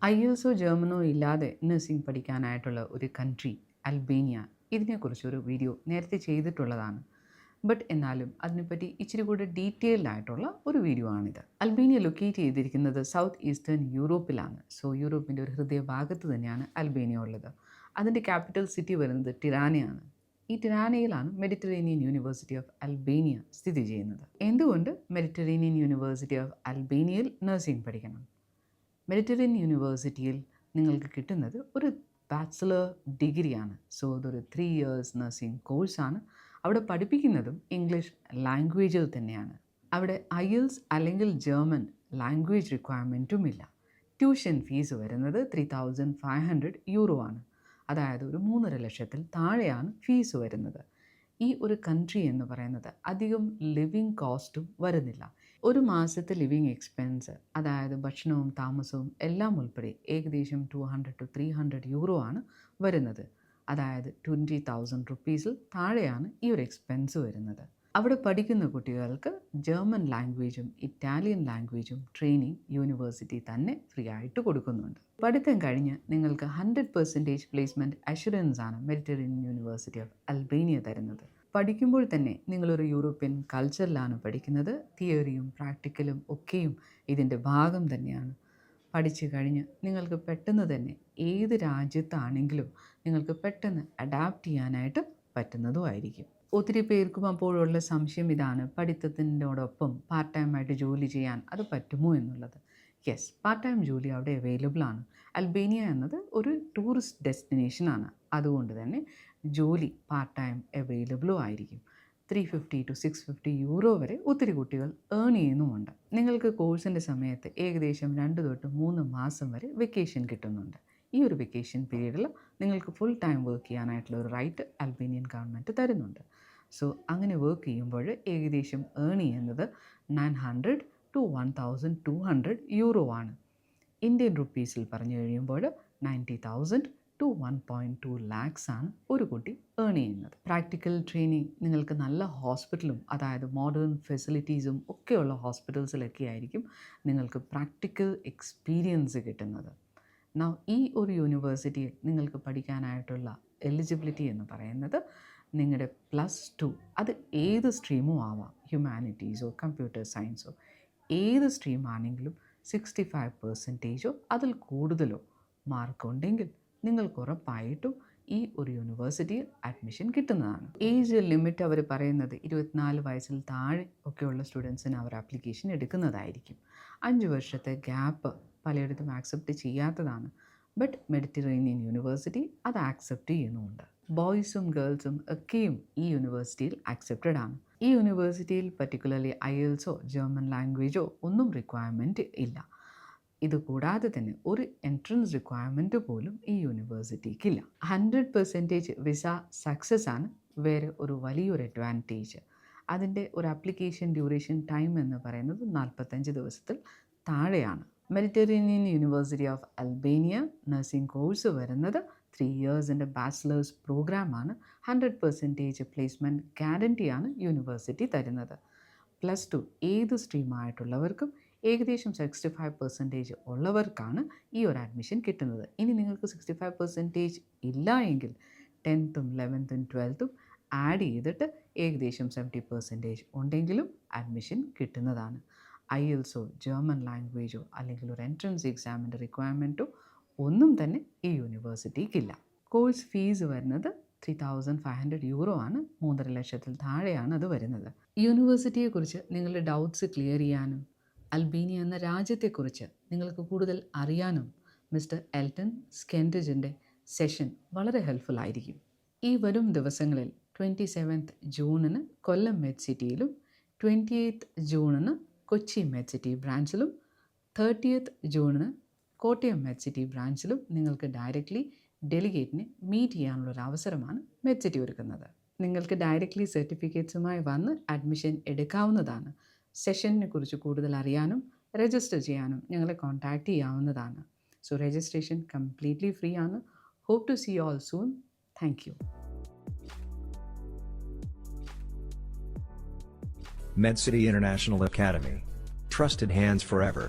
IELTSO ജർമ്മനോ ഇല്ലാതെ nursing പഠിക്കാനായിട്ടുള്ള ഒരു country Albania. ഇതിനെക്കുറിച്ചൊരു video നേരത്തെ ചെയ്തിട്ടുള്ളതാണ്. ബട്ട് എന്നാലും അതിനെപ്പറ്റി ഇച്ചിരി കൂടെ ഡീറ്റെയിൽഡ് ആയിട്ടുള്ള ഒരു വീഡിയോ ആണിത്. അൽബേനിയ ലൊക്കേറ്റ് ചെയ്തിരിക്കുന്നത് സൗത്ത് ഈസ്റ്റേൺ യൂറോപ്പിലാണ്. സോ യൂറോപ്പിൻ്റെ ഒരു ഹൃദയഭാഗത്ത് തന്നെയാണ് അൽബേനിയ ഉള്ളത്. അതിൻ്റെ ക്യാപിറ്റൽ സിറ്റി വരുന്നത് ടിറാനയാണ്. ഈ ടിറാനയിലാണ് മെഡിറ്ററേനിയൻ യൂണിവേഴ്സിറ്റി ഓഫ് അൽബേനിയ സ്ഥിതി ചെയ്യുന്നത്. എന്തുകൊണ്ട് മെഡിറ്ററേനിയൻ യൂണിവേഴ്സിറ്റി ഓഫ് അൽബേനിയയിൽ നഴ്സിംഗ് പഠിക്കണം? മെഡിറ്ററേനിയൻ യൂണിവേഴ്സിറ്റിയിൽ നിങ്ങൾക്ക് കിട്ടുന്നത് ഒരു ബാച്ചിലർ ഡിഗ്രിയാണ്. സോ അതൊരു 3 years നഴ്സിംഗ് കോഴ്സാണ്. അവിടെ പഠിപ്പിക്കുന്നതും ഇംഗ്ലീഷ് ലാംഗ്വേജിൽ തന്നെയാണ്. അവിടെ IELTS അല്ലെങ്കിൽ ജർമ്മൻ ലാംഗ്വേജ് റിക്വയർമെൻറ്റും ഇല്ല. ട്യൂഷൻ ഫീസ് വരുന്നത് 3,500 euro ആണ്. അതായത് ഒരു 3.5 ലക്ഷത്തിൽ താഴെയാണ് ഫീസ് വരുന്നത്. ഈ ഒരു കൺട്രി എന്ന് പറയുന്നത് അധികം ലിവിങ് കോസ്റ്റും വരുന്നില്ല. ഒരു മാസത്തെ ലിവിങ് എക്സ്പെൻസ്, അതായത് ഭക്ഷണവും താമസവും എല്ലാം ഉൾപ്പെടെ ഏകദേശം 200 to 300 euro ആണ് വരുന്നത്. അതായത് 20,000 rupees താഴെയാണ് ഈ ഒരു എക്സ്പെൻസ് വരുന്നത്. അവിടെ പഠിക്കുന്ന കുട്ടികൾക്ക് ജർമ്മൻ ലാംഗ്വേജും ഇറ്റാലിയൻ ലാംഗ്വേജും ട്രെയിനിങ് യൂണിവേഴ്സിറ്റി തന്നെ ഫ്രീ ആയിട്ട് കൊടുക്കുന്നുണ്ട്. പഠിത്തം കഴിഞ്ഞ് നിങ്ങൾക്ക് 100% പ്ലേസ്മെൻറ്റ് അഷുറൻസ് ആണ് മെഡിറ്ററേനിയൻ യൂണിവേഴ്സിറ്റി ഓഫ് അൽബേനിയ തരുന്നത്. പഠിക്കുമ്പോൾ തന്നെ നിങ്ങളൊരു യൂറോപ്യൻ കൾച്ചറിലാണ് പഠിക്കുന്നത്. തിയറിയും പ്രാക്ടിക്കലും ഒക്കെയും ഇതിൻ്റെ ഭാഗം തന്നെയാണ്. പഠിച്ചു കഴിഞ്ഞ് നിങ്ങൾക്ക് പെട്ടെന്ന് തന്നെ ഏത് രാജ്യത്താണെങ്കിലും നിങ്ങൾക്ക് പെട്ടെന്ന് അഡാപ്റ്റ് ചെയ്യാനായിട്ട് പറ്റുന്നതുമായിരിക്കും. ഒത്തിരി പേർക്കും അപ്പോഴുള്ള സംശയം ഇതാണ്, പഠിത്തത്തിനോടൊപ്പം പാർട്ട് ടൈം ആയിട്ട് ജോലി ചെയ്യാൻ അത് പറ്റുമോ എന്നുള്ളത്. യെസ്, പാർട്ട് ടൈം ജോലി അവിടെ അവൈലബിൾ ആണ്. അൽബേനിയ എന്നത് ഒരു ടൂറിസ്റ്റ് ഡെസ്റ്റിനേഷനാണ്. അതുകൊണ്ട് തന്നെ ജോലി പാർട്ട് ടൈം അവൈലബിളും ആയിരിക്കും. 350 to 650 euro വരെ ഒത്തിരി കുട്ടികൾ ഏൺ ചെയ്യുന്നുമുണ്ട്. നിങ്ങൾക്ക് കോഴ്സിൻ്റെ സമയത്ത് ഏകദേശം 2 തൊട്ട് 3 മാസം വരെ വെക്കേഷൻ കിട്ടുന്നുണ്ട്. ഈ ഒരു വെക്കേഷൻ പീരീഡിൽ നിങ്ങൾക്ക് ഫുൾ ടൈം വർക്ക് ചെയ്യാനായിട്ടുള്ള ഒരു റൈറ്റ് അൽബേനിയൻ ഗവൺമെൻറ് തരുന്നുണ്ട്. സോ അങ്ങനെ വർക്ക് ചെയ്യുമ്പോൾ ഏകദേശം ഏൺ ചെയ്യുന്നത് 900 to 1,200 euro ആണ്. ഇന്ത്യൻ റുപ്പീസിൽ പറഞ്ഞു കഴിയുമ്പോൾ 90,000 to 1.2 lakhs ആണ് ഒരു കുട്ടി ഏൺ ചെയ്യുന്നത്. പ്രാക്ടിക്കൽ ട്രെയിനിങ് നിങ്ങൾക്ക് നല്ല ഹോസ്പിറ്റലും, അതായത് മോഡേൺ ഫെസിലിറ്റീസും ഒക്കെയുള്ള ഹോസ്പിറ്റൽസിലൊക്കെ ആയിരിക്കും നിങ്ങൾക്ക് പ്രാക്ടിക്കൽ എക്സ്പീരിയൻസ് കിട്ടുന്നത്. ഈ ഒരു യൂണിവേഴ്സിറ്റിയിൽ നിങ്ങൾക്ക് പഠിക്കാനായിട്ടുള്ള എലിജിബിലിറ്റി എന്ന് പറയുന്നത് നിങ്ങളുടെ +2, അത് ഏത് സ്ട്രീമും ആവാം, ഹ്യൂമാനിറ്റീസോ കമ്പ്യൂട്ടർ സയൻസോ ഏത് സ്ട്രീം ആണെങ്കിലും 65% അതിൽ കൂടുതലോ മാർക്ക് ഉണ്ടെങ്കിൽ നിങ്ങൾക്ക് ഉറപ്പായിട്ടും ഈ ഒരു യൂണിവേഴ്സിറ്റിയിൽ അഡ്മിഷൻ കിട്ടുന്നതാണ്. ഏജ് ലിമിറ്റ് അവർ പറയുന്നത് 24 വയസ്സിൽ താഴെ ഒക്കെയുള്ള സ്റ്റുഡൻസിന് അവർ ആപ്ലിക്കേഷൻ എടുക്കുന്നതായിരിക്കും. 5 വർഷത്തെ ഗ്യാപ്പ് പലയിടത്തും ആക്സെപ്റ്റ് ചെയ്യാത്തതാണ്. ബട്ട് മെഡിറ്ററേനിയൻ യൂണിവേഴ്സിറ്റി അത് ആക്സെപ്റ്റ് ചെയ്യുന്നുമുണ്ട്. ബോയ്സും ഗേൾസും ഒക്കെയും ഈ യൂണിവേഴ്സിറ്റിയിൽ ആക്സെപ്റ്റഡ് ആണ്. ഈ യൂണിവേഴ്സിറ്റിയിൽ പർട്ടിക്കുലർലി IELTSO ജർമ്മൻ ലാംഗ്വേജോ ഒന്നും റിക്വയർമെൻറ്റ് ഇല്ല. ഇതുകൂടാതെ തന്നെ ഒരു എൻട്രൻസ് റിക്വയർമെൻറ്റ് പോലും ഈ യൂണിവേഴ്സിറ്റിക്കില്ല. 100% വിസ സക്സസ് ആണ് വേറെ ഒരു വലിയൊരു അഡ്വാൻറ്റേജ്. അതിൻ്റെ ഒരു ആപ്ലിക്കേഷൻ ഡ്യൂറേഷൻ ടൈം എന്ന് പറയുന്നത് 45 ദിവസത്തിൽ താഴെയാണ്. Mediterranean university of Albania nursing course വരുന്നത് 3 years ബാച്ചിലേഴ്സ് പ്രോഗ്രാമാണ്. 100% പ്ലേസ്മെൻറ്റ് ഗ്യാരണ്ടിയാണ് യൂണിവേഴ്സിറ്റി തരുന്നത്. +2 ഏത് സ്ട്രീമായിട്ടുള്ളവർക്കും ഏകദേശം 65% ഉള്ളവർക്കാണ് ഈ ഒരു അഡ്മിഷൻ കിട്ടുന്നത്. ഇനി നിങ്ങൾക്ക് 65% ഇല്ല എങ്കിൽ 10th, 11th, 12th ആഡ് ചെയ്തിട്ട് ഏകദേശം 70% ഉണ്ടെങ്കിലും അഡ്മിഷൻ കിട്ടുന്നതാണ്. IELTSO ജർമ്മൻ ലാംഗ്വേജോ അല്ലെങ്കിൽ ഒരു എൻട്രൻസ് എക്സാമിൻ്റെ റിക്വയർമെൻറ്റോ ഒന്നും തന്നെ ഈ യൂണിവേഴ്സിറ്റിക്കില്ല. കോഴ്സ് ഫീസ് വരുന്നത് 3,500 euro ആണ്. 3.5 ലക്ഷത്തിൽ താഴെയാണ് അത് വരുന്നത്. യൂണിവേഴ്സിറ്റിയെക്കുറിച്ച് നിങ്ങളുടെ ഡൗട്ട്സ് ക്ലിയർ ചെയ്യാനും അൽബേനിയ എന്ന രാജ്യത്തെക്കുറിച്ച് നിങ്ങൾക്ക് കൂടുതൽ അറിയാനും മിസ്റ്റർ എൽട്ടൺ സ്കെൻഡ്രിഡ്ജിൻ്റെ സെഷൻ വളരെ ഹെൽപ്ഫുൾ ആയിരിക്കും. ഈ വരും ദിവസങ്ങളിൽ 27th ജൂണിന് കൊല്ലം മെഡ് സിറ്റിയിലും 28th ജൂണിന് കൊച്ചി മെഡ് സിറ്റി ബ്രാഞ്ചിലും 30th ജൂണിന് കോട്ടയം മെഡ് സിറ്റി ബ്രാഞ്ചിലും നിങ്ങൾക്ക് ഡയറക്റ്റ്ലി ഡെലിഗേറ്റിനെ മീറ്റ് ചെയ്യാനുള്ളൊരു അവസരമാണ് മെഡ് സിറ്റി ഒരുക്കുന്നത്. നിങ്ങൾക്ക് ഡയറക്റ്റ്ലി സർട്ടിഫിക്കറ്റ്സുമായി വന്ന് അഡ്മിഷൻ എടുക്കാവുന്നതാണ്. സെഷനെ കുറിച്ച് കൂടുതൽ അറിയാനും രജിസ്റ്റർ ചെയ്യാനും ഞങ്ങളെ കോൺടാക്റ്റ് ചെയ്യാവുന്നതാണ്. സോ രജിസ്ട്രേഷൻ കംപ്ലീറ്റ്ലി ഫ്രീ ആണ്. Hope to see you all soon. Thank you. MedCity International Academy. Trusted hands forever.